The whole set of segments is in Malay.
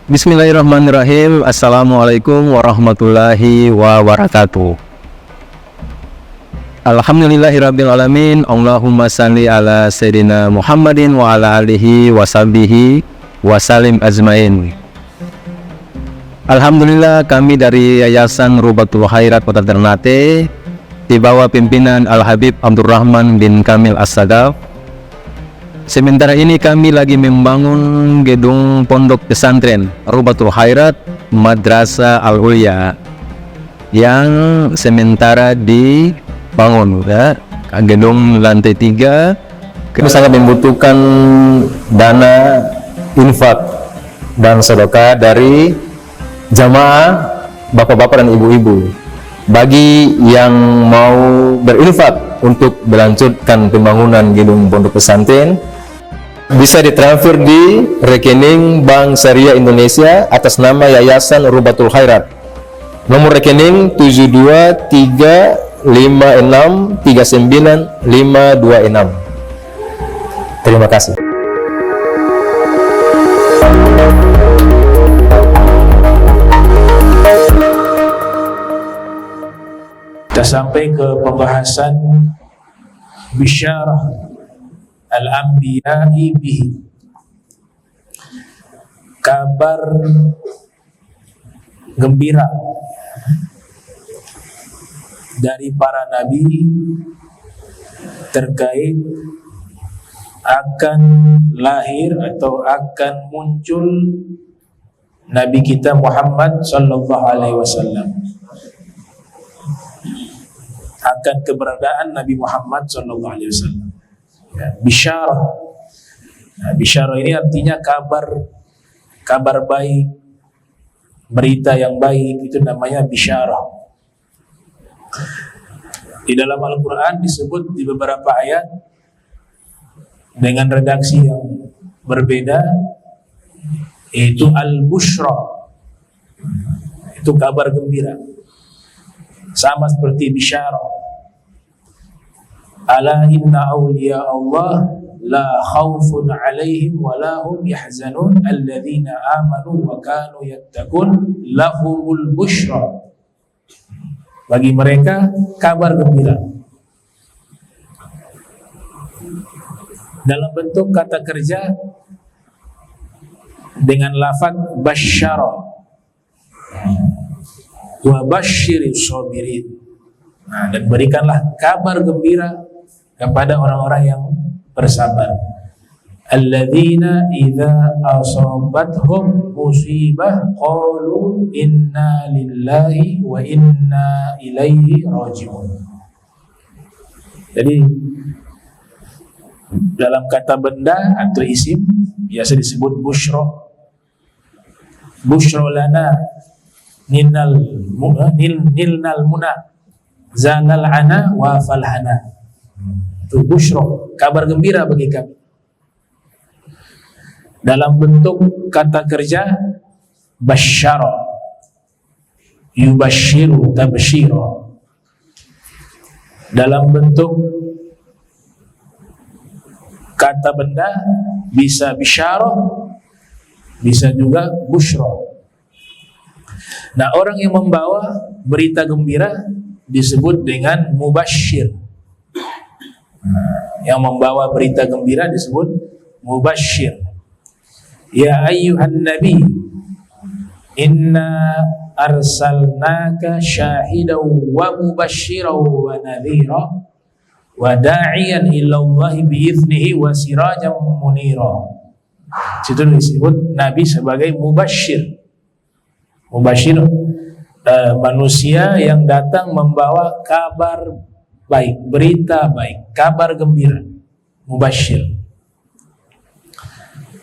Bismillahirrahmanirrahim. Assalamualaikum warahmatullahi wabarakatuh. Alhamdulillahirrabbilalamin. Allahumma salli ala Sayyidina Muhammadin wa ala alihi wa sahbihi wa salim ajmain. Alhamdulillah, kami dari Yayasan Rubatul Khairat Kota Ternate di bawah pimpinan Al-Habib Abdurrahman bin Kamil As-Sadaf. Sementara ini kami lagi membangun gedung pondok pesantren Rubatul Khairat Madrasah Al-Ulya yang sementara dibangun, ya. Gedung lantai 3. Kami sangat membutuhkan dana infak dan sedekah dari jamaah bapak-bapak dan ibu-ibu. Bagi yang mau berinfak untuk melanjutkan pembangunan gedung pondok pesantren, bisa ditransfer di rekening Bank Syariah Indonesia atas nama Yayasan Rubatul Khairat. Nomor rekening 723563956. Terima kasih. Kita sampai ke pembahasan bisyarah al-anbiya'i bihi, kabar gembira dari para nabi terkait akan lahir atau akan muncul Nabi kita Muhammad sallallahu alaihi wasallam, akan keberadaan Nabi Muhammad sallallahu alaihi wasallam. Ya, bisyarah. Nah, bisyarah ini artinya kabar baik, berita yang baik, itu namanya bisyarah. Di dalam Al-Quran disebut di beberapa ayat dengan redaksi yang berbeda, yaitu al-bushra, itu kabar gembira, sama seperti bisyarah. Ala inna awliya Allah la khawfun alaihim wa la hum yahzanun alladhina amanu wa kanu yattaqun lahumul bushra. Bagi mereka kabar gembira dalam bentuk kata kerja dengan lafaz basyara wa basyiris sabirin. Nah, dan berikanlah kabar gembira kepada orang-orang yang bersabar. Alladzina idza asabathum musibah qalu inna lillahi wa inna ilaihi raji'un. Jadi dalam kata benda atau isim biasa disebut busyra. Busyra lana nilnal muna zalal ana wa falhana. Itu busyra, kabar gembira bagi kami. Dalam bentuk kata kerja basyara, yubashiru tabshira. Dalam bentuk kata benda bisa bisyarah, bisa juga busyra. Nah, orang yang membawa berita gembira disebut dengan mubasyir. Yang membawa berita gembira disebut mubasyir. Ya ayyuhan nabi inna arsalnaka syahidan wa mubasyiran wa nadhira wa da'iyan ila Allah bi'iznihi wa sirajan munira. Situ disebut nabi sebagai mubasyir. Mubasyir manusia yang datang membawa kabar baik, berita baik, kabar gembira, mubasyir.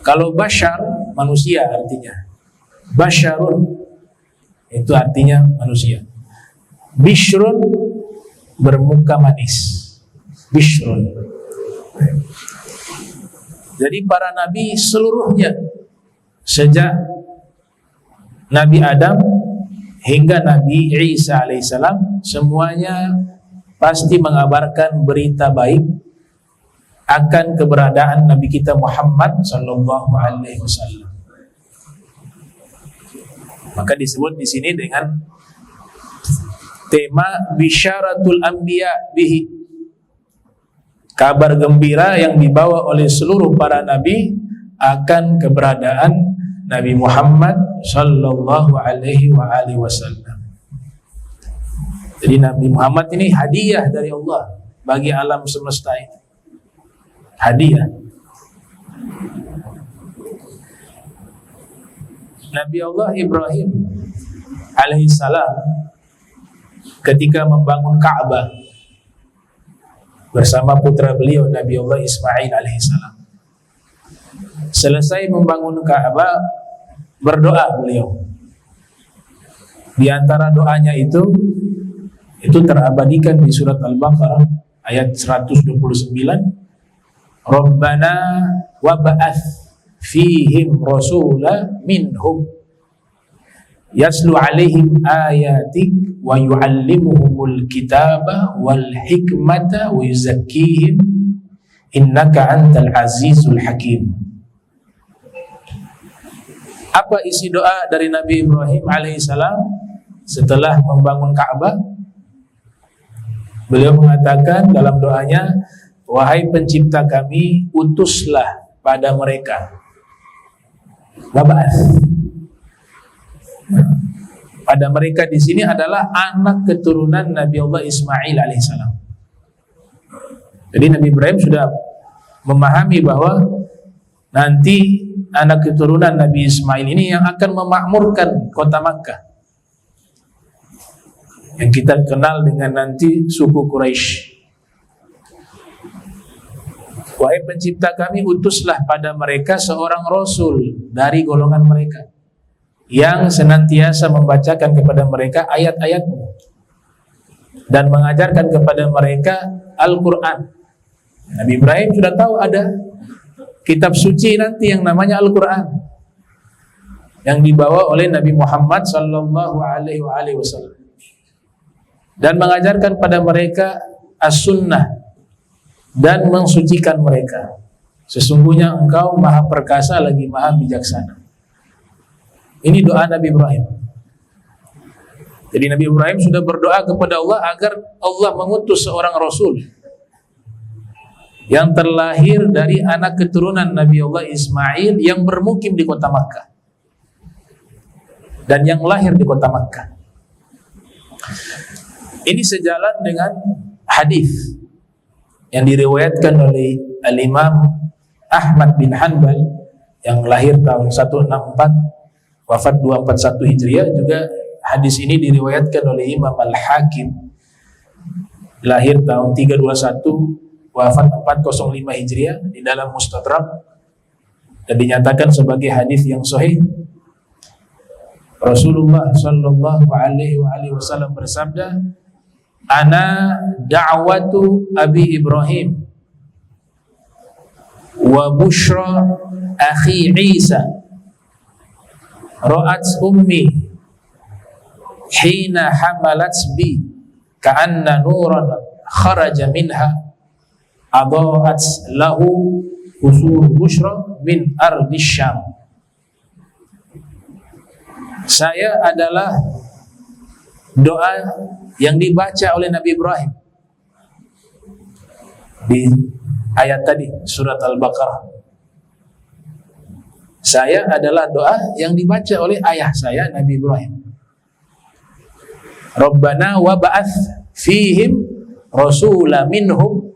Kalau basyar, manusia artinya. Basyarun itu artinya manusia. Bishrun bermuka manis. Bishrun. Jadi para nabi seluruhnya, sejak Nabi Adam hingga Nabi Isa alaihissalam, semuanya pasti mengabarkan berita baik akan keberadaan Nabi kita Muhammad sallallahu alaihi wasallam. Maka disebut di sini dengan tema bisyaratul anbiya bihi, kabar gembira yang dibawa oleh seluruh para nabi akan keberadaan Nabi Muhammad sallallahu alaihi wasallam. Jadi Nabi Muhammad ini hadiah dari Allah bagi alam semesta ini. Hadiah. Nabi Allah Ibrahim alaihissalam ketika membangun Ka'bah bersama putra beliau Nabi Allah Ismail alaihissalam, selesai membangun Ka'bah, berdoa beliau. Di antara doanya itu terabadikan di surat Al-Baqarah ayat 129, Rabbana wab'ath fihim rasula minhum yaslu alaihim ayatik wa yuallimuhumul kitaba wal hikmata wa yuzakkihim innaka antal azizul hakim. Apa isi doa dari Nabi Ibrahim alaihissalam setelah membangun Ka'bah? Beliau mengatakan dalam doanya, wahai pencipta kami, utuslah pada mereka. Wab'ath. Pada mereka di sini adalah anak keturunan Nabi Allah Ismail alaihissalam. Jadi Nabi Ibrahim sudah memahami bahwa nanti anak keturunan Nabi Ismail ini yang akan memakmurkan kota Makkah, yang kita kenal dengan nanti suku Quraisy. Wahai pencipta kami, utuslah pada mereka seorang rasul dari golongan mereka yang senantiasa membacakan kepada mereka ayat-ayat-Mu dan mengajarkan kepada mereka Al-Quran. Nabi Ibrahim sudah tahu ada kitab suci nanti yang namanya Al-Quran yang dibawa oleh Nabi Muhammad sallallahu alaihi wasallam, dan mengajarkan pada mereka as-sunnah dan mensucikan mereka. Sesungguhnya engkau maha perkasa lagi maha bijaksana. Ini doa Nabi Ibrahim. Jadi Nabi Ibrahim sudah berdoa kepada Allah agar Allah mengutus seorang rasul yang terlahir dari anak keturunan Nabi Allah Ismail yang bermukim di kota Makkah dan yang lahir di kota Makkah. Ini sejalan dengan hadis yang diriwayatkan oleh Al-Imam Ahmad bin Hanbal yang lahir tahun 164 wafat 241 Hijriah. Juga hadis ini diriwayatkan oleh Imam Al-Hakim, lahir tahun 321 wafat 405 Hijriah di dalam Mustadrak, dan dinyatakan sebagai hadis yang sahih. Rasulullah sallallahu alaihi wasallam bersabda, ana da'watu Abi Ibrahim wa bushra akhi Isa ra'at ummi hina hamalat bi ka'anna nuran kharaja minha adha'at lahu usur bushra min ardi Syam. Saya adalah doa yang dibaca oleh Nabi Ibrahim di ayat tadi surat Al-Baqarah. Saya adalah doa yang dibaca oleh ayah saya Nabi Ibrahim. Rabbana wa ba'ath fihim rasula minhum.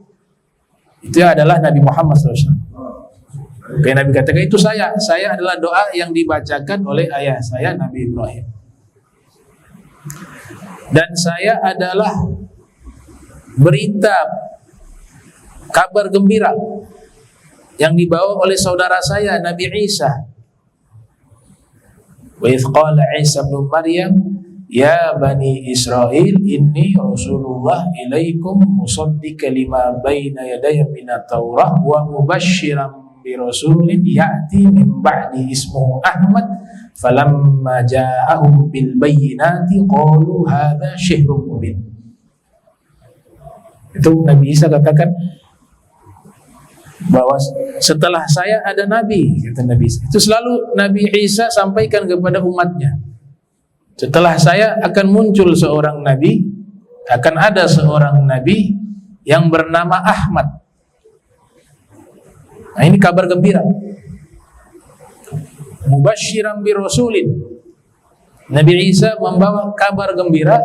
Itu adalah Nabi Muhammad SAW. Kayak Nabi katakan, itu saya adalah doa yang dibacakan oleh ayah saya Nabi Ibrahim. Dan saya adalah berita kabar gembira yang dibawa oleh saudara saya Nabi Isa. Wa idh qala Isa ibn Maryam ya bani Israel inni rasulullah ilaikum musaddiqan lima baina yadayya minat Taurah wa mubasysyiran bi rasulin ya'ti min ba'di ismuhu Ahmad falamma ja'ahum bil bayyinati qalu hadza syihrun mubin. Itu Nabi Isa katakan bahwa setelah saya ada nabi, kata Nabi Isa. Itu selalu Nabi Isa sampaikan kepada umatnya. Setelah saya akan muncul seorang nabi, akan ada seorang nabi yang bernama Ahmad. Nah, ini kabar gembira. Mubasysyiran bi rasulin. Nabi Isa membawa kabar gembira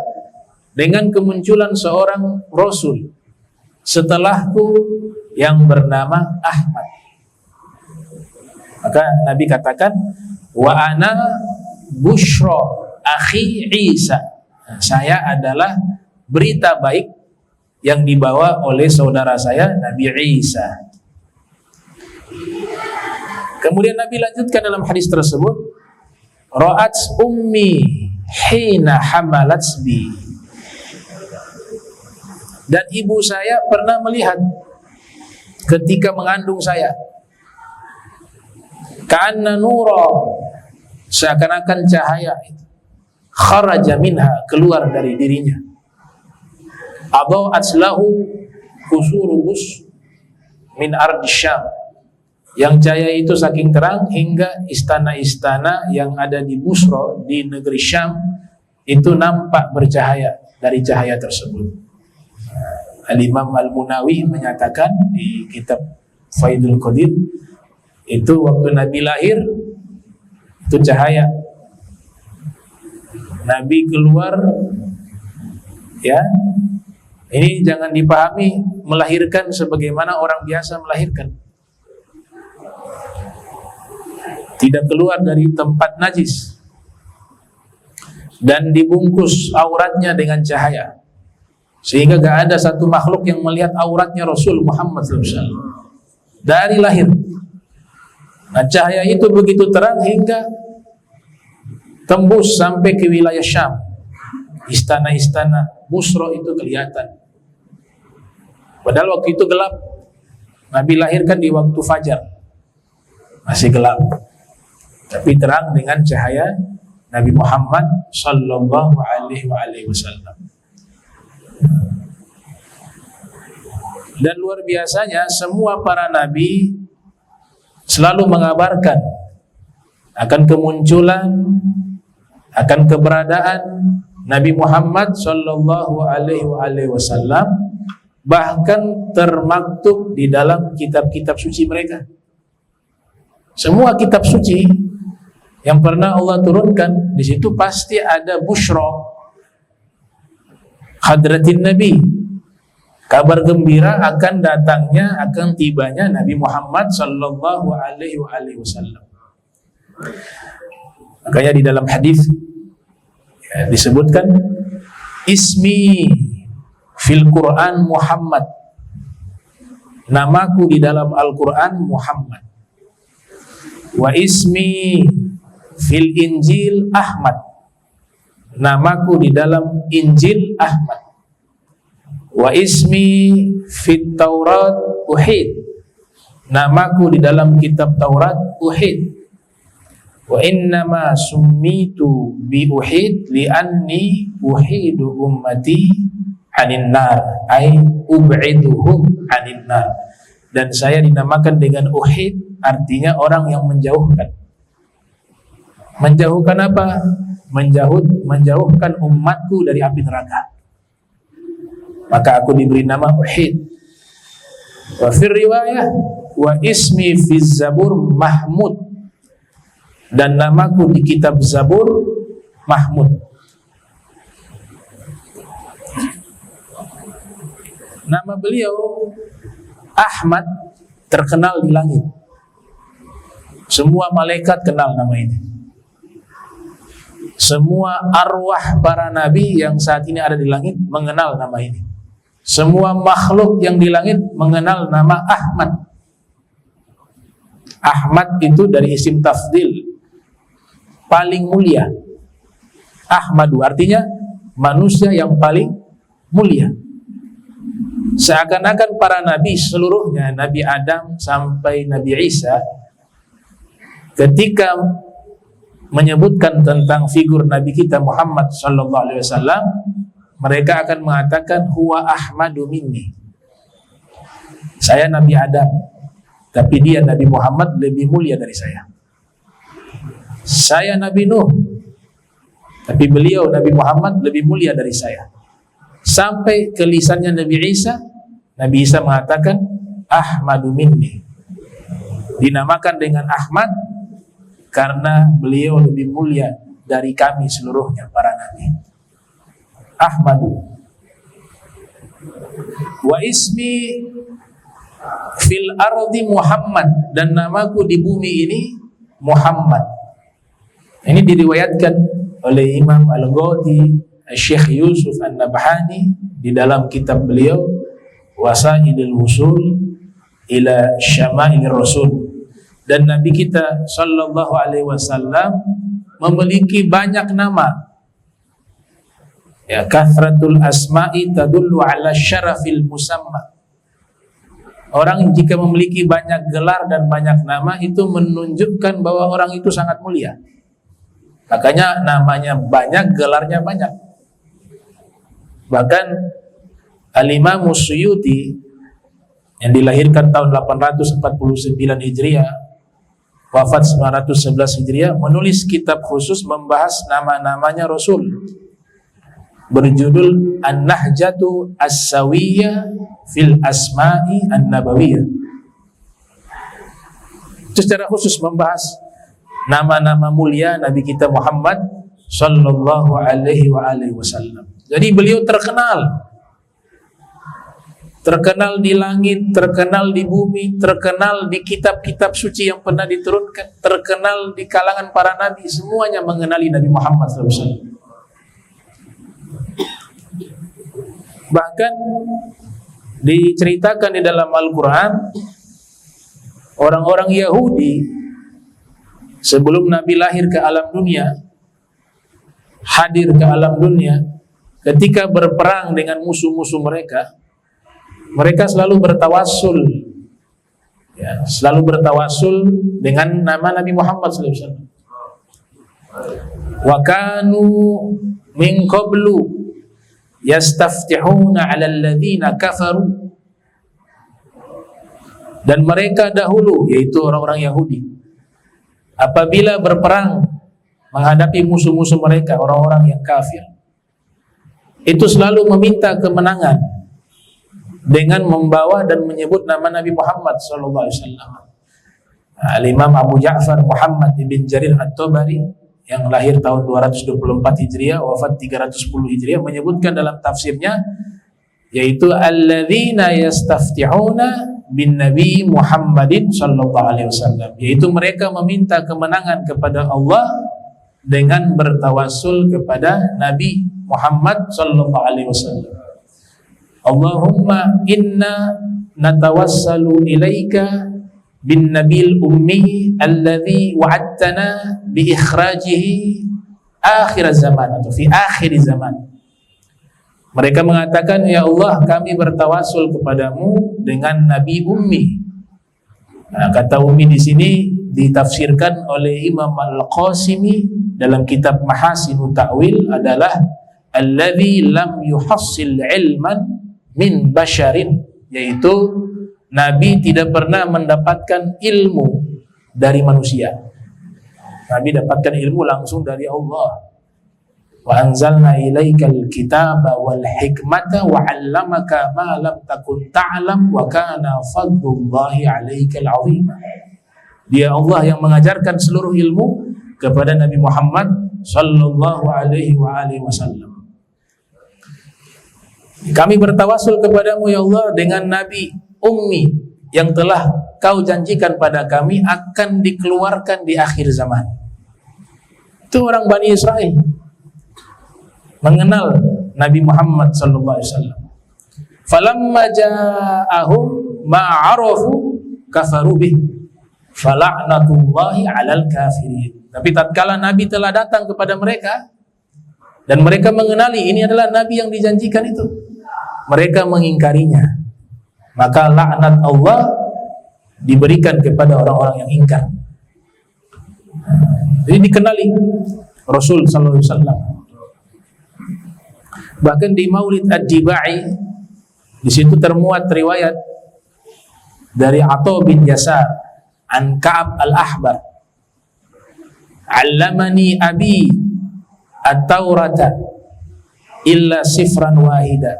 dengan kemunculan seorang rasul setelahku yang bernama Ahmad. Maka Nabi katakan, wa ana busyra akhi Isa. Saya adalah berita baik yang dibawa oleh saudara saya Nabi Isa. Kemudian Nabi lanjutkan dalam hadis tersebut, ra'at ummi hina hamalat bi. Dan ibu saya pernah melihat ketika mengandung saya. Ka'anna nura, seakan-akan cahaya kharaja minha, keluar dari dirinya. Adha'at lahu qusurubus min ardi Syam, yang cahaya itu saking terang hingga istana-istana yang ada di Busra, di negeri Syam, itu nampak bercahaya dari cahaya tersebut. Al-Imam Al-Munawi menyatakan di kitab Faidul Qadir, itu waktu Nabi lahir itu cahaya. Nabi keluar, ya, ini jangan dipahami melahirkan sebagaimana orang biasa melahirkan. Tidak keluar dari tempat najis dan dibungkus auratnya dengan cahaya, sehingga gak ada satu makhluk yang melihat auratnya Rasul Muhammad SAW dari lahir. Nah, cahaya itu begitu terang hingga tembus sampai ke wilayah Syam. Istana-istana Busra itu kelihatan. Padahal waktu itu gelap. Nabi lahirkan di waktu fajar, masih gelap, tapi terang dengan cahaya Nabi Muhammad sallallahu alaihi wasallam. Dan luar biasanya, semua para nabi selalu mengabarkan akan kemunculan, akan keberadaan Nabi Muhammad sallallahu alaihi wasallam, bahkan termaktub di dalam kitab-kitab suci mereka. Semua kitab suci yang pernah Allah turunkan, di situ pasti ada busyra hadratin Nabi, kabar gembira akan datangnya, akan tibanya Nabi Muhammad sallallahu alaihi wasallam. Makanya di dalam hadis disebutkan, ismi fil Quran Muhammad, namaku di dalam Al-Quran Muhammad. Wa ismi fil Injil Ahmad, namaku di dalam Injil Ahmad. Wa ismi fit Taurat Uhid, namaku di dalam kitab Taurat Uhid. Wa innama summitu bi Uhid li'anni uhidu ummati anin nar, ay ub'iduhum anin nar. Dan saya dinamakan dengan Uhid, artinya orang yang menjauhkan. Menjauhkan apa? Menjauhkan umatku dari api neraka. Maka aku diberi nama Uhid. Wa fir riwayah wa ismi fi Zabur Mahmud, dan namaku di kitab Zabur Mahmud. Nama beliau Ahmad terkenal di langit. Semua malaikat kenal nama ini. Semua arwah para nabi yang saat ini ada di langit mengenal nama ini. Semua makhluk yang di langit mengenal nama Ahmad. Ahmad itu dari isim tafdil, paling mulia. Ahmadu artinya manusia yang paling mulia. Seakan-akan para nabi seluruhnya, Nabi Adam sampai Nabi Isa, ketika menyebutkan tentang figur Nabi kita Muhammad sallallahu alaihi wasallam, mereka akan mengatakan huwa Ahmadu minni. Saya Nabi Adam, tapi dia Nabi Muhammad lebih mulia dari saya. Saya Nabi Nuh, Tapi beliau Nabi Muhammad lebih mulia dari saya. Sampai ke lisannya Nabi Isa, Nabi Isa mengatakan Ahmadu minni, dinamakan dengan Ahmad karena beliau lebih mulia dari kami seluruhnya para nabi. Ahmadu wa ismi fil ardi Muhammad, dan namaku di bumi ini Muhammad. Ini diriwayatkan oleh Imam Al-Ghazali, Syekh Yusuf An-Nabhani di dalam kitab beliau Wasailul Wusul ila Syama'il Rasul. Dan Nabi kita sallallahu alaihi wasallam memiliki banyak nama. Ya, kathratul asma'i tadullu ala syarafil musamma. Orang jika memiliki banyak gelar dan banyak nama itu menunjukkan bahwa orang itu sangat mulia. Makanya namanya banyak, gelarnya banyak. Bahkan Al-Imam Suyuti yang dilahirkan tahun 849 Hijriah, wafat 911 Hijriah, menulis kitab khusus membahas nama-namanya Rasul, berjudul An-Nahjatu As-Sawiyah fil Asma'i An-Nabawiyah. Itu secara khusus membahas nama-nama mulia Nabi kita Muhammad sallallahu alaihi wasallam. Jadi beliau terkenal di langit, terkenal di bumi, terkenal di kitab-kitab suci yang pernah diturunkan, terkenal di kalangan para nabi, semuanya mengenali Nabi Muhammad SAW. Bahkan diceritakan di dalam Al-Quran, orang-orang Yahudi sebelum Nabi lahir ke alam dunia, hadir ke alam dunia, ketika berperang dengan musuh-musuh mereka, mereka selalu bertawassul, ya, selalu bertawassul dengan nama Nabi Muhammad SAW. Wa kanu min qablu yastaftihuna 'ala alladhina kafaru. Dan mereka dahulu, yaitu orang-orang Yahudi, apabila berperang menghadapi musuh-musuh mereka, orang-orang yang kafir, itu selalu meminta kemenangan dengan membawa dan menyebut nama Nabi Muhammad SAW. Al-Imam Abu Ja'far Muhammad ibn Jarir At-Tabari yang lahir tahun 224 Hijriah, wafat 310 Hijriah, menyebutkan dalam tafsirnya, yaitu alladzina yastaftihuna bin Nabi Muhammadin sallallahu alaihi wasallam, yaitu mereka meminta kemenangan kepada Allah dengan bertawassul kepada Nabi Muhammad sallallahu alaihi wasallam. Allahumma inna natawassalu ilaika bin nabil ummi alladhi wa'adtana bi ikhrajihi akhir zaman, atau fi akhir zaman. Mereka mengatakan, ya Allah, kami bertawassul kepadamu dengan Nabi Ummi. Nah, kata Ummi di sini ditafsirkan oleh Imam Al-Qasimi dalam kitab Mahasinu Ta'wil adalah alladzi lam yuhassil ilman min basharin, yaitu Nabi tidak pernah mendapatkan ilmu dari manusia. Nabi dapatkan ilmu langsung dari Allah. Wa anzalna ilaikal kitaba wal hikmata wa 'allamaka ma lam takun ta'lam wa kana fadlullahi 'alaikal 'azima. Dia Allah yang mengajarkan seluruh ilmu kepada Nabi Muhammad sallallahu alaihi wasallam. Kami bertawassul kepadamu ya Allah dengan Nabi Ummi yang telah kau janjikan pada kami akan dikeluarkan di akhir zaman. Itu orang Bani Israel mengenal Nabi Muhammad sallallahu alaihi wasallam. Falamma ja'ahum ma'arafu kafaru bih fala'natullahi 'alal kafirin. Tapi tatkala Nabi telah datang kepada mereka dan mereka mengenali ini adalah Nabi yang dijanjikan itu, mereka mengingkarinya, maka laknat Allah diberikan kepada orang-orang yang ingkar. Jadi dikenali Rasul sallallahu alaihi wasallam. Bahkan di Maulid Ad-Dibai, di situ termuat riwayat dari Atha bin Yasar an Ka'ab al-Ahbar, "Allamani abi at-Taurata illa sifran wahida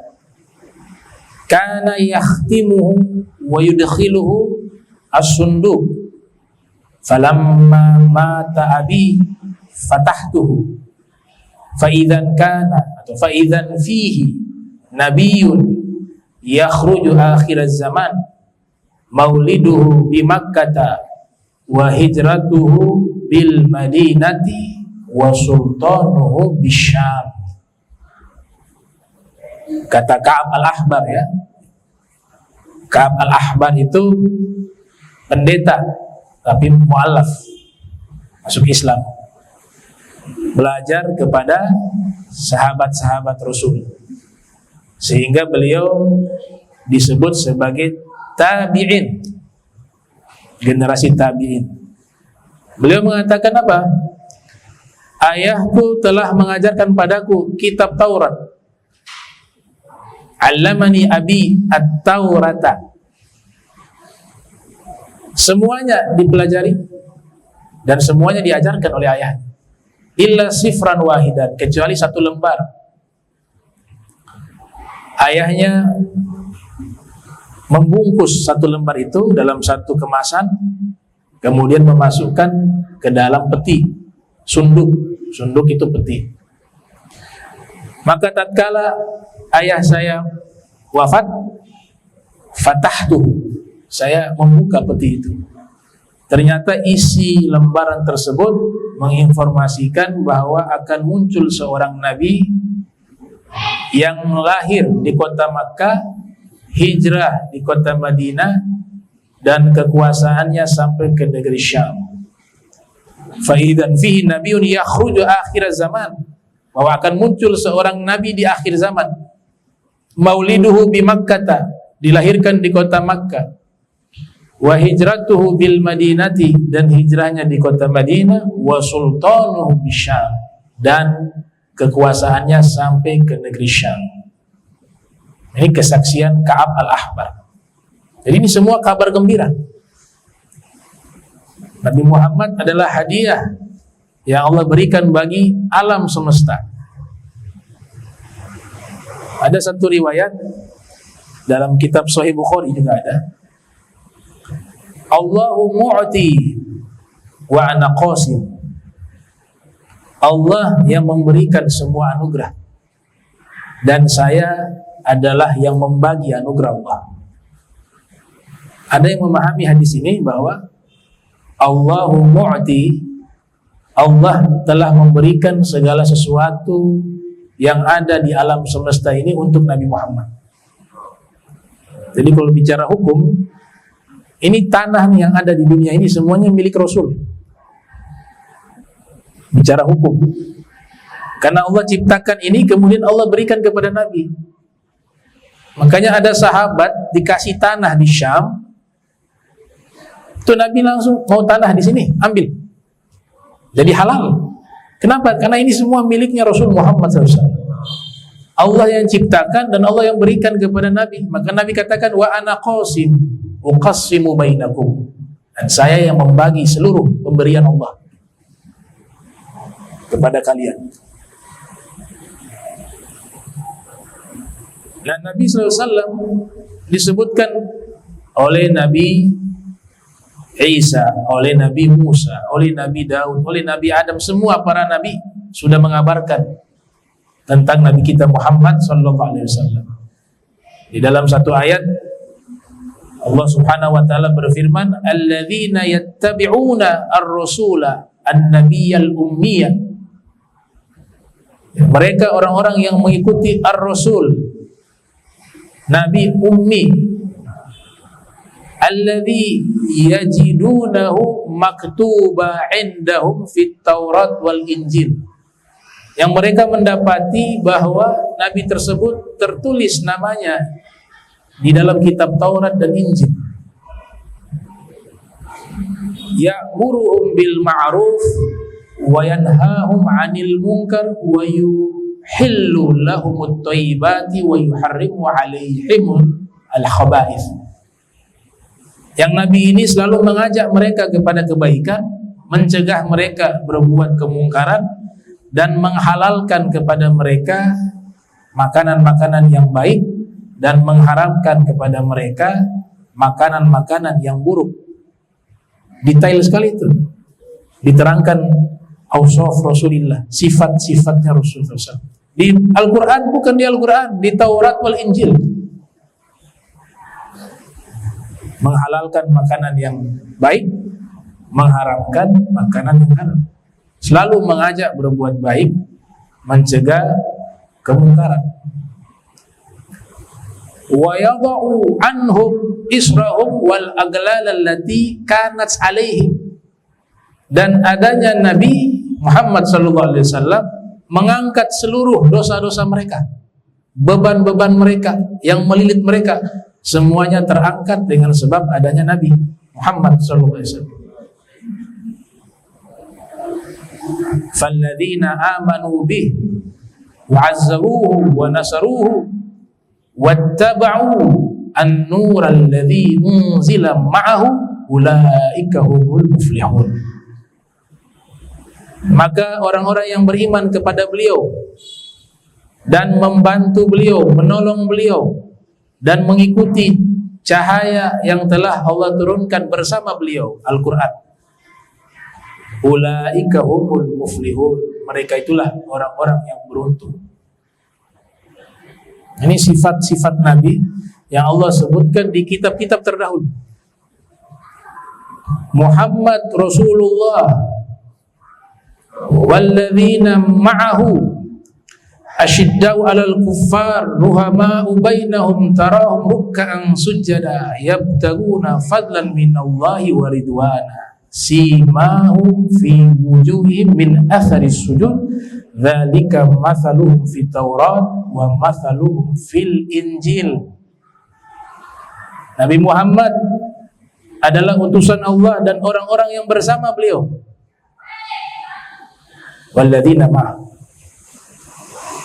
kana yakhtimuhu wa yudkhiluhu as-sunduq falamma mata abi fatahtuhu fa idzan kana atau fa idzan fihi nabiyyun yakhruju akhir az-zaman mauliduhu bi Makkah wa hijratuhu bil Madinati wa sultanuhu bisyam. Kata Ka'ab al-Ahbar ya. Ka'ab al-Ahbar itu pendeta tapi mu'alaf, masuk Islam, belajar kepada sahabat-sahabat Rasul, sehingga beliau disebut sebagai tabi'in, generasi tabi'in. Beliau mengatakan apa? Ayahku telah mengajarkan padaku kitab Taurat. Allamani abi at-Taurata. Semuanya dipelajari dan semuanya diajarkan oleh ayah. Illa sifran wahidan, kecuali satu lembar. Ayahnya membungkus satu lembar itu dalam satu kemasan, kemudian memasukkan ke dalam peti, sunduk. Sunduk itu peti. Maka tatkala ayah saya wafat, fatahtu, saya membuka peti itu. Ternyata isi lembaran tersebut menginformasikan bahwa akan muncul seorang nabi yang lahir di kota Makkah, hijrah di kota Madinah, dan kekuasaannya sampai ke negeri Syam. Faidan fihi nabiyyun yakhruju akhir zaman, bahwa akan muncul seorang nabi di akhir zaman. Mauliduhu bi Makkah, dilahirkan di kota Makkah. Wa hijratuhu bil Madinati, dan hijrahnya di kota Madinah. Wa sultanuhu bisyam, dan kekuasaannya sampai ke negeri Syam. Ini kesaksian Ka'ab al-Ahbar. Jadi ini semua kabar gembira. Nabi Muhammad adalah hadiah yang Allah berikan bagi alam semesta. Ada satu riwayat dalam kitab Sahih Bukhari juga ada. Allahu mu'ti wa ana qasim. Allah yang memberikan semua anugerah, dan saya adalah yang membagi anugerah Allah. Ada yang memahami hadis ini bahwa Allahu mu'ti, Allah telah memberikan segala sesuatu yang ada di alam semesta ini untuk Nabi Muhammad. Jadi kalau bicara hukum, ini tanah yang ada di dunia ini semuanya milik Rasul. Bicara hukum, karena Allah ciptakan ini, kemudian Allah berikan kepada Nabi. Makanya ada sahabat dikasih tanah di Syam, itu Nabi langsung mau tanah di sini, ambil. Jadi halal. Kenapa? Karena ini semua miliknya Rasul Muhammad SAW. Allah yang ciptakan dan Allah yang berikan kepada Nabi. Maka Nabi katakan, wa ana qasim uqassimu bainakum, dan saya yang membagi seluruh pemberian Allah kepada kalian. Dan Nabi SAW disebutkan oleh Nabi Isa, oleh Nabi Musa, oleh Nabi Daud, oleh Nabi Adam, semua para Nabi sudah mengabarkan tentang Nabi kita Muhammad SAW. Di dalam satu ayat Allah Subhanahu wa taala berfirman, alladzina yattabi'una ar-rasula an-nabiyyal ummiyah. Mereka orang-orang yang mengikuti ar-rasul, Nabi ummi, alladzi yajidunahu maktuba indahum fit Taurat wal Injil, yang mereka mendapati bahwa Nabi tersebut tertulis namanya di dalam kitab Taurat dan Injil. Ya'muruhum bil ma'ruf wa yanhahum 'anil munkar wa yuhillu lahumut thayyibati wa yuharrimu 'alaihim al-khaba'ith. Yang Nabi ini selalu mengajak mereka kepada kebaikan, mencegah mereka berbuat kemungkaran, dan menghalalkan kepada mereka makanan-makanan yang baik dan mengharamkan kepada mereka makanan-makanan yang buruk. Detail sekali itu diterangkan ausaf Rasulullah, sifat-sifatnya Rasulullah di Al-Quran, bukan di Al-Quran, di Taurat wal Injil. Menghalalkan makanan yang baik, mengharamkan makanan yang haram. Selalu mengajak berbuat baik, mencegah kemungkaran. Wa yada'u anhum israhum wal aglal allati kanat alaihim. Dan adanya Nabi Muhammad SAW mengangkat seluruh dosa-dosa mereka, beban-beban mereka yang melilit mereka, semuanya terangkat dengan sebab adanya Nabi Muhammad SAW. Falladzina amanu bih wa'azzaruhu wa nasaruhu wattaba'u an-nura alladhi unzila ma'ahu ulaika humul muflihun. Maka orang-orang yang beriman kepada beliau dan membantu beliau, menolong beliau dan mengikuti cahaya yang telah Allah turunkan bersama beliau, Al-Quran, ulaika humul muflihun, mereka itulah orang-orang yang beruntung. Ini sifat-sifat Nabi yang Allah sebutkan di kitab-kitab terdahulu. Muhammad Rasulullah walladzina ma'ahu asyiddau 'alal kuffar ruhama'u bainahum tarahum ruk'an sujada yabtaguna fadlan minallahi wa ridwana simahum fi wujuhihim min atharis sujud dzalika mathaluhum fit Taurat wa mathaluhum fil Injil. Nabi Muhammad adalah utusan Allah dan orang-orang yang bersama beliau. Walladzina ma'ahu.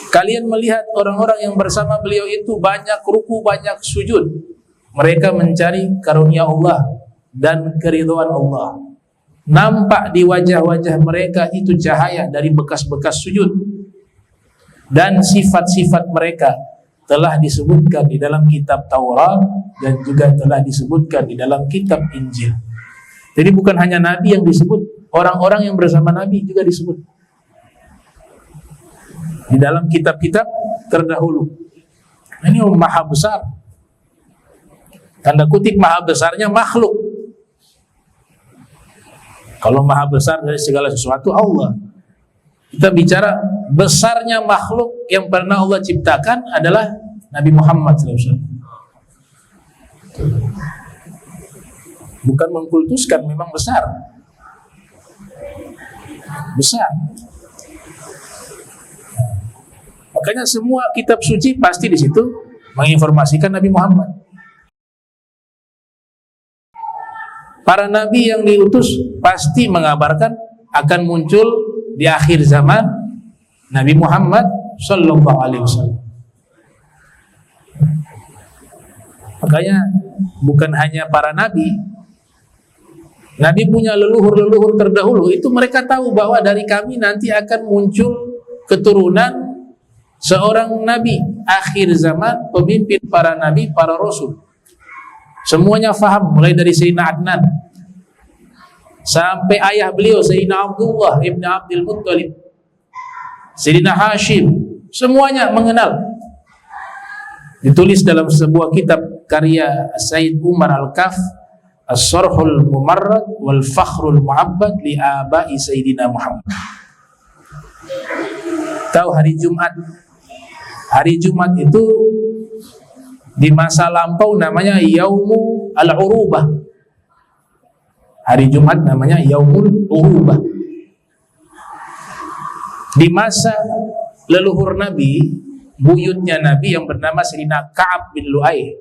Kalian melihat orang-orang yang bersama beliau itu banyak ruku, banyak sujud. Mereka mencari karunia Allah dan keridhaan Allah. Nampak di wajah-wajah mereka itu cahaya dari bekas-bekas sujud. Dan sifat-sifat mereka telah disebutkan di dalam kitab Taurat dan juga telah disebutkan di dalam kitab Injil. Jadi bukan hanya Nabi yang disebut, orang-orang yang bersama Nabi juga disebut di dalam kitab-kitab terdahulu. Ini maha besar, tanda kutip maha besarnya makhluk. Kalau maha besar dari segala sesuatu Allah, kita bicara besarnya makhluk yang pernah Allah ciptakan adalah Nabi Muhammad SAW. Bukan mengkultuskan, memang besar. Besar. Makanya semua kitab suci pasti di situ menginformasikan Nabi Muhammad. Para nabi yang diutus pasti mengabarkan akan muncul di akhir zaman Nabi Muhammad sallallahu alaihi wasallam. Makanya bukan hanya para nabi, Nabi punya leluhur-leluhur terdahulu, itu mereka tahu bahwa dari kami nanti akan muncul keturunan seorang nabi akhir zaman, pemimpin para nabi, para rasul. Semuanya faham, mulai dari Sayyidina Adnan sampai ayah beliau Sayyidina Abdullah ibn Abdul Muttalib, Sayyidina Hashim, semuanya mengenal. Ditulis dalam sebuah kitab karya Sayyid Umar Al-Kaf, As-Sarhul Mumarrad wal Fakhrul Mu'abbad li Abai Sayyidina Muhammad. Tahu hari Jumat? Hari Jumat itu di masa lampau namanya Yaumu Al-Urubah. Hari Jumat namanya Yaumul Urubah. Di masa leluhur Nabi, buyutnya Nabi yang bernama Sayyidina Ka'ab bin Lu'ay,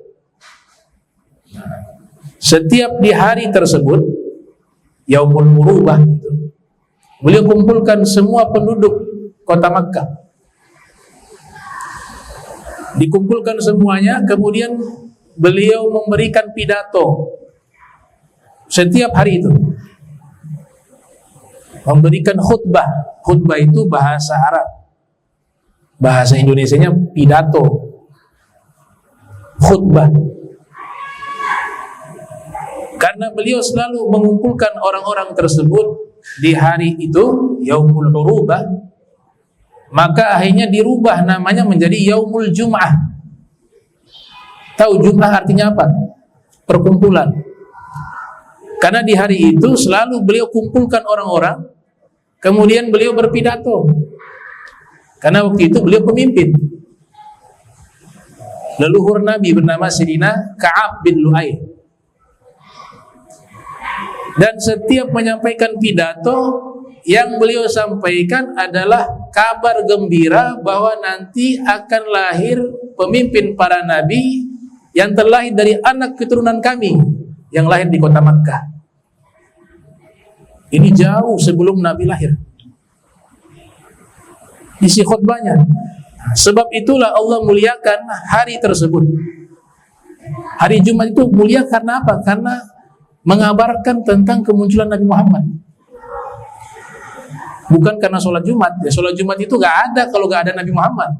setiap di hari tersebut Yaumul Urubah itu, beliau kumpulkan semua penduduk kota Makkah. Dikumpulkan semuanya, kemudian beliau memberikan pidato setiap hari itu. memberikan khutbah. Khutbah itu bahasa Arab, bahasa Indonesianya pidato. Khutbah. Karena beliau selalu mengumpulkan orang-orang tersebut di hari itu, Yaumul Urubah, maka akhirnya dirubah namanya menjadi Yaumul Jum'ah. Tahu Jum'ah artinya apa? Perkumpulan. Karena di hari itu selalu beliau kumpulkan orang-orang, kemudian beliau berpidato. Karena waktu itu beliau pemimpin. Leluhur Nabi bernama Sayyidina Ka'ab bin Lu'ay. Dan setiap menyampaikan pidato, yang beliau sampaikan adalah kabar gembira bahwa nanti akan lahir pemimpin para nabi yang terlahir dari anak keturunan kami yang lahir di kota Makkah. Ini jauh sebelum Nabi lahir. Isi khutbahnya. Sebab itulah Allah muliakan hari tersebut. Hari Jumat itu mulia karena apa? Karena mengabarkan tentang kemunculan Nabi Muhammad. Bukan karena sholat Jumat. Ya, sholat Jumat itu gak ada kalau gak ada Nabi Muhammad.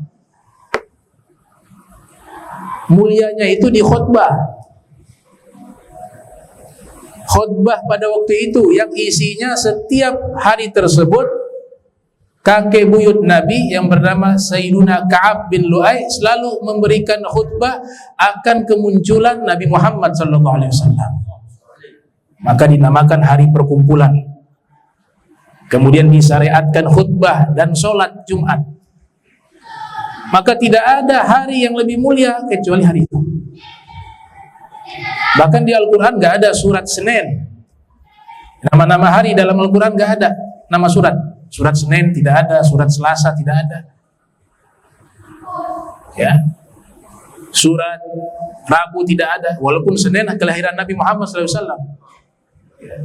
Mulianya itu di khutbah. Khutbah pada waktu itu yang isinya setiap hari tersebut kakek buyut Nabi yang bernama Sayyiduna Ka'ab bin Lu'ay selalu memberikan khutbah akan kemunculan Nabi Muhammad SAW. Maka dinamakan hari perkumpulan. Kemudian disyariatkan khutbah dan sholat Jumat. Maka tidak ada hari yang lebih mulia kecuali hari itu. Bahkan di Al-Quran gak ada surat Senin. Nama-nama hari dalam Al-Quran gak ada nama surat. Surat Senin tidak ada, surat Selasa tidak ada. Ya. Surat Rabu tidak ada, walaupun Senin kelahiran Nabi Muhammad SAW. Ya.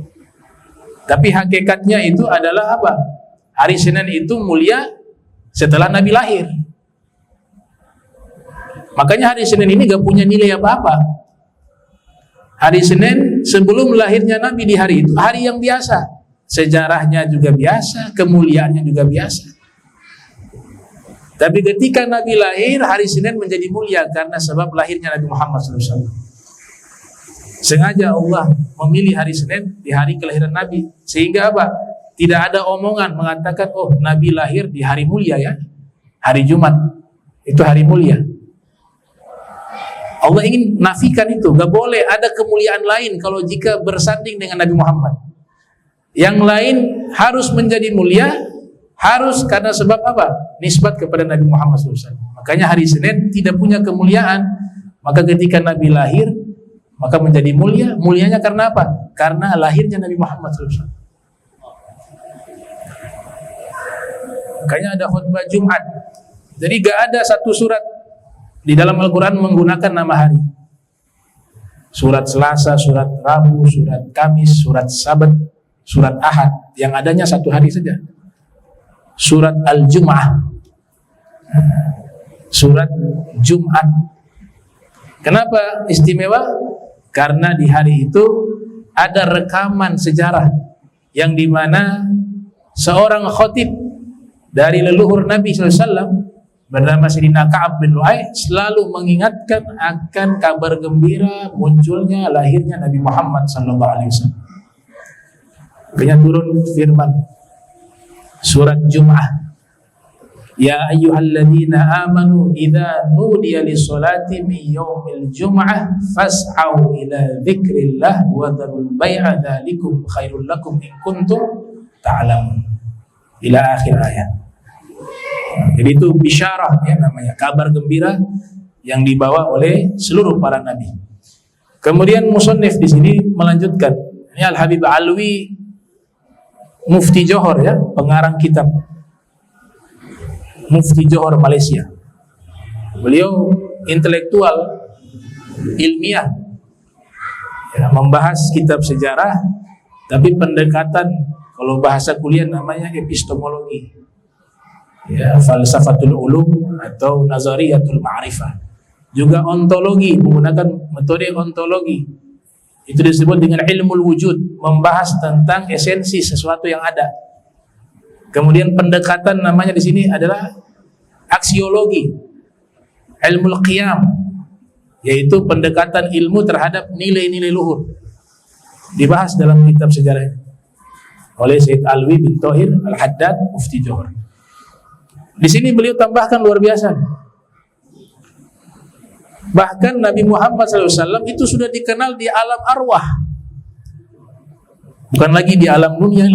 Tapi hakikatnya itu adalah apa? Hari Senin itu mulia setelah Nabi lahir. Makanya hari Senin ini gak punya nilai apa-apa. Hari Senin sebelum lahirnya Nabi di hari itu, hari yang biasa. Sejarahnya juga biasa, kemuliaannya juga biasa. Tapi ketika Nabi lahir, hari Senin menjadi mulia karena sebab lahirnya Nabi Muhammad SAW. Sengaja Allah memilih hari Senin di hari kelahiran Nabi. Sehingga apa? Tidak ada omongan mengatakan, oh Nabi lahir di hari mulia ya. Hari Jumat, itu hari mulia. Allah ingin nafikan itu. Gak boleh ada kemuliaan lain kalau jika bersanding dengan Nabi Muhammad. Yang lain harus menjadi mulia, harus karena sebab apa? Nisbat kepada Nabi Muhammad SAW. Makanya hari Senin tidak punya kemuliaan. Maka ketika Nabi lahir, maka menjadi mulia. Mulianya karena apa? Karena lahirnya Nabi Muhammad SAW. Makanya ada khutbah Jumat. Jadi gak ada satu surat di dalam Al-Quran menggunakan nama hari. Surat Selasa, surat Rabu, surat Kamis, surat Sabat, surat Ahad. Yang adanya satu hari saja. Surat Al-Jum'ah. Surat Jumat. Kenapa istimewa? Karena di hari itu ada rekaman sejarah yang dimana seorang khatib dari leluhur Nabi SAW bernama Sayyidina Ka'ab bin Lu'ay selalu mengingatkan akan kabar gembira munculnya lahirnya Nabi Muhammad SAW. Makanya turun firman surat Jum'ah, ya ayyuhalladzina amanu idza nudiya lis-salati min yaumil jum'ah fas'au ila dzikrillah wa dzarul bai'a dzalikum khairul lakum in kuntum ta'lamun. Ila akhir ayat. Jadi itu bisyarah ya namanya, kabar gembira yang dibawa oleh seluruh para nabi. Kemudian musannif di sini melanjutkan. Ini Al-Habib Alwi Mufti Johor ya, pengarang kitab Mufti Johor Malaysia. Beliau intelektual ilmiah ya, membahas kitab sejarah tapi pendekatan kalau bahasa kuliah namanya epistemologi. Ya, falsafatul ulum atau nazariyatul ma'rifah. Juga ontologi, menggunakan metode ontologi. Itu disebut dengan ilmul wujud, membahas tentang esensi sesuatu yang ada. Kemudian pendekatan namanya di sini adalah aksiologi, ilmu qiyam, yaitu pendekatan ilmu terhadap nilai-nilai luhur. Dibahas dalam kitab sejarah oleh Syed Alwi bin Thohir Al-Haddad Mufti Johor. Di sini beliau tambahkan luar biasa. Bahkan Nabi Muhammad SAW itu sudah dikenal di alam arwah, bukan lagi di alam dunia.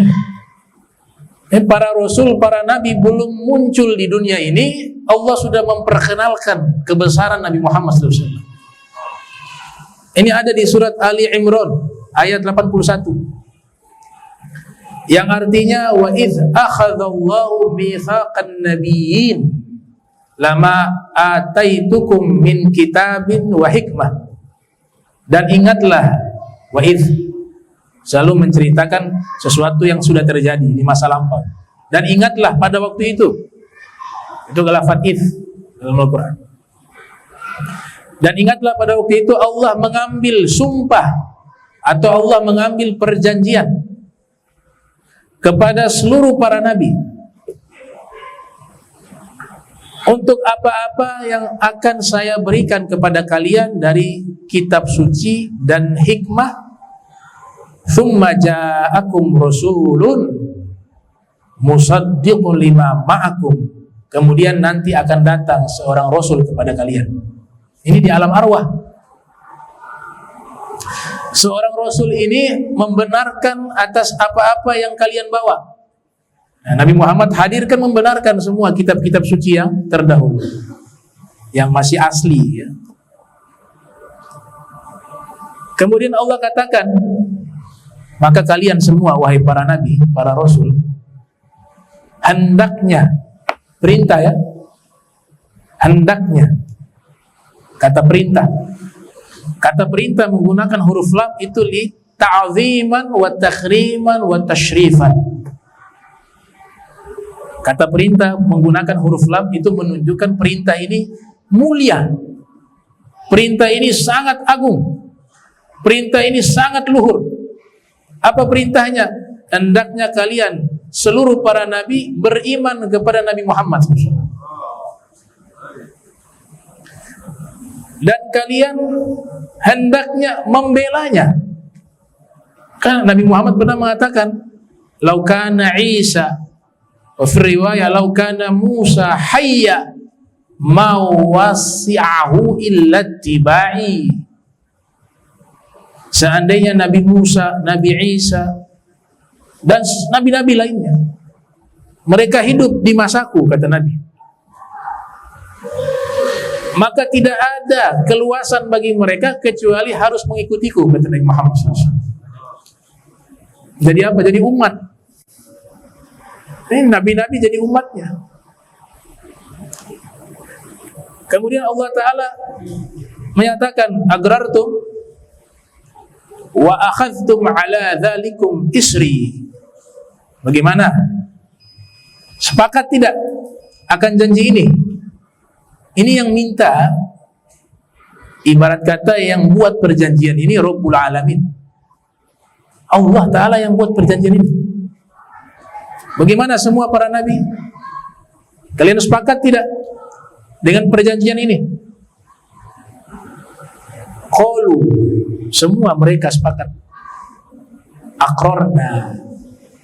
Para rasul, para nabi belum muncul di dunia ini, Allah sudah memperkenalkan kebesaran Nabi Muhammad SAW. Ini ada di surat Ali Imran ayat 81. Yang artinya wa idz akhadallahu mitsaqan nabiyyin lama ataitukum min kitabin wa hikmah. Dan ingatlah, wa idz selalu menceritakan sesuatu yang sudah terjadi di masa lampau. Dan ingatlah pada waktu itu lafaz idz dalam Al-Qur'an. Dan ingatlah pada waktu itu Allah mengambil sumpah atau Allah mengambil perjanjian kepada seluruh para nabi untuk apa-apa yang akan saya berikan kepada kalian dari kitab suci dan hikmah. Tsumma ja'akum rasulun musaddiqun lima ma'akum. Kemudian nanti akan datang seorang rasul kepada kalian. Ini di alam arwah. Seorang rasul ini membenarkan atas apa-apa yang kalian bawa. Nah, Nabi Muhammad hadirkan membenarkan semua kitab-kitab suci yang terdahulu, yang masih asli ya. Kemudian Allah katakan, maka kalian semua wahai para nabi, para rasul, hendaknya, perintah ya, hendaknya, kata perintah menggunakan huruf lam itu li ta'ziman wa takhriman wa tashrifan. Kata perintah menggunakan huruf lam itu menunjukkan perintah ini mulia. Perintah ini sangat agung. Perintah ini sangat luhur. Apa perintahnya? Hendaknya kalian seluruh para nabi beriman kepada Nabi Muhammad SAW. Dan kalian hendaknya membelanya. Kan Nabi Muhammad pernah mengatakan, "Lau kana Isa," wa fi riwayah, "Lau kana Musa hayya ma wasi'ahu illa tibai." Seandainya Nabi Musa, Nabi Isa dan nabi-nabi lainnya mereka hidup di masaku, kata Nabi, maka tidak ada keluasan bagi mereka kecuali harus mengikutiku, kata Nabi Muhammad SAW. Jadi apa? Jadi umat. Ini nabi-nabi jadi umatnya. Kemudian Allah Ta'ala menyatakan, agrartum wa akhadhtum ala dhalikum isri. Bagaimana? Sepakat tidak akan janji ini? Ini yang minta, ibarat kata yang buat perjanjian ini Rabbul Alamin. Allah Ta'ala yang buat perjanjian ini. Bagaimana semua para nabi? Kalian sepakat tidak dengan perjanjian ini? Qalu, semua mereka sepakat. Aqrarna,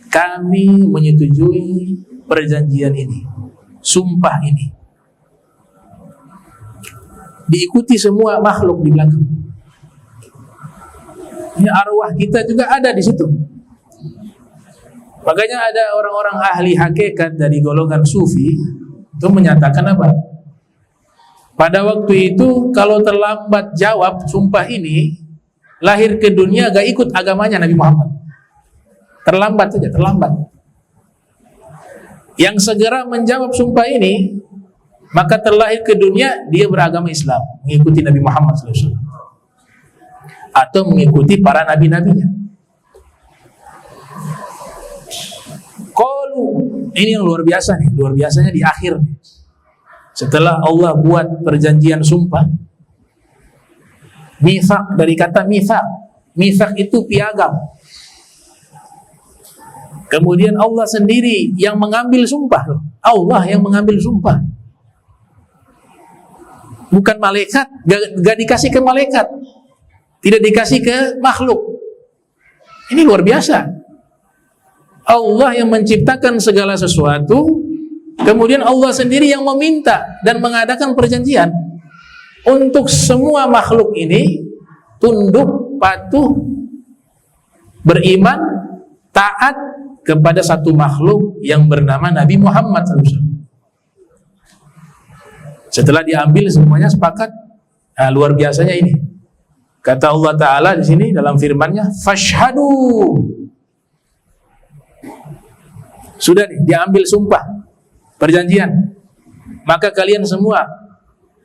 kami menyetujui perjanjian ini, sumpah ini. Diikuti semua makhluk di belakang. Ini arwah kita juga ada di situ. Makanya ada orang-orang ahli hakikat dari golongan sufi itu menyatakan apa? Pada waktu itu kalau terlambat jawab sumpah ini, lahir ke dunia gak ikut agamanya Nabi Muhammad. Terlambat saja, terlambat. Yang segera menjawab sumpah ini, maka terlahir ke dunia dia beragama Islam, mengikuti Nabi Muhammad SAW atau mengikuti para nabi-nabinya. Qalu, ini yang luar biasa nih, luar biasanya di akhir nih. Setelah Allah buat perjanjian sumpah, mitsaq, dari kata mitsaq. Mitsaq itu piagam. Kemudian Allah sendiri yang mengambil sumpah. Allah yang mengambil sumpah. Bukan malaikat, gak dikasih ke malaikat, tidak dikasih ke makhluk. Ini luar biasa. Allah yang menciptakan segala sesuatu, kemudian Allah sendiri yang meminta dan mengadakan perjanjian untuk semua makhluk ini tunduk, patuh, beriman, taat kepada satu makhluk yang bernama Nabi Muhammad SAW. Setelah diambil semuanya sepakat. Nah, luar biasanya ini. Kata Allah Ta'ala di sini dalam firman-Nya, fashhadu. Sudah nih, diambil sumpah, perjanjian. Maka kalian semua,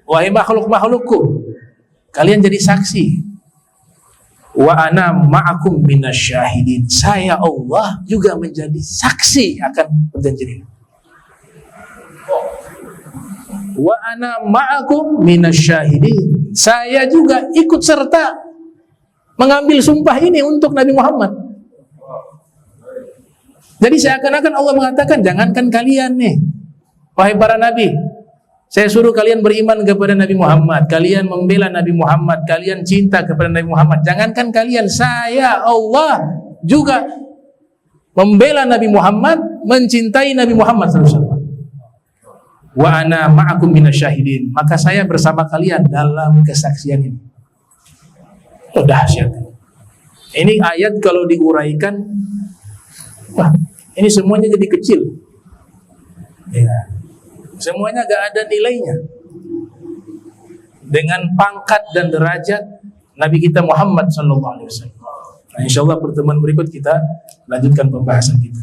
wahai makhluk-makhlukku, kalian jadi saksi. Wa ana ma'akum minasyahidin. Saya Allah juga menjadi saksi akan perjanjian ini. Wa ana ma'akum minasyahidin. Saya juga ikut serta mengambil sumpah ini untuk Nabi Muhammad. Jadi seakan-akan Allah mengatakan, jangankan kalian nih, wahai para nabi, saya suruh kalian beriman kepada Nabi Muhammad, kalian membela Nabi Muhammad, kalian cinta kepada Nabi Muhammad. Jangankan kalian, saya Allah juga membela Nabi Muhammad, mencintai Nabi Muhammad SAW. Wa ana ma'akum minasyahidin. Maka saya bersama kalian dalam kesaksian ini. Oh, dahsyat. Ini ayat kalau diuraikan, wah, ini semuanya jadi kecil. Ya. Semuanya gak ada nilainya. Dengan pangkat dan derajat Nabi kita Muhammad SAW. Nah, insya Allah pertemuan berikut kita lanjutkan pembahasan kita.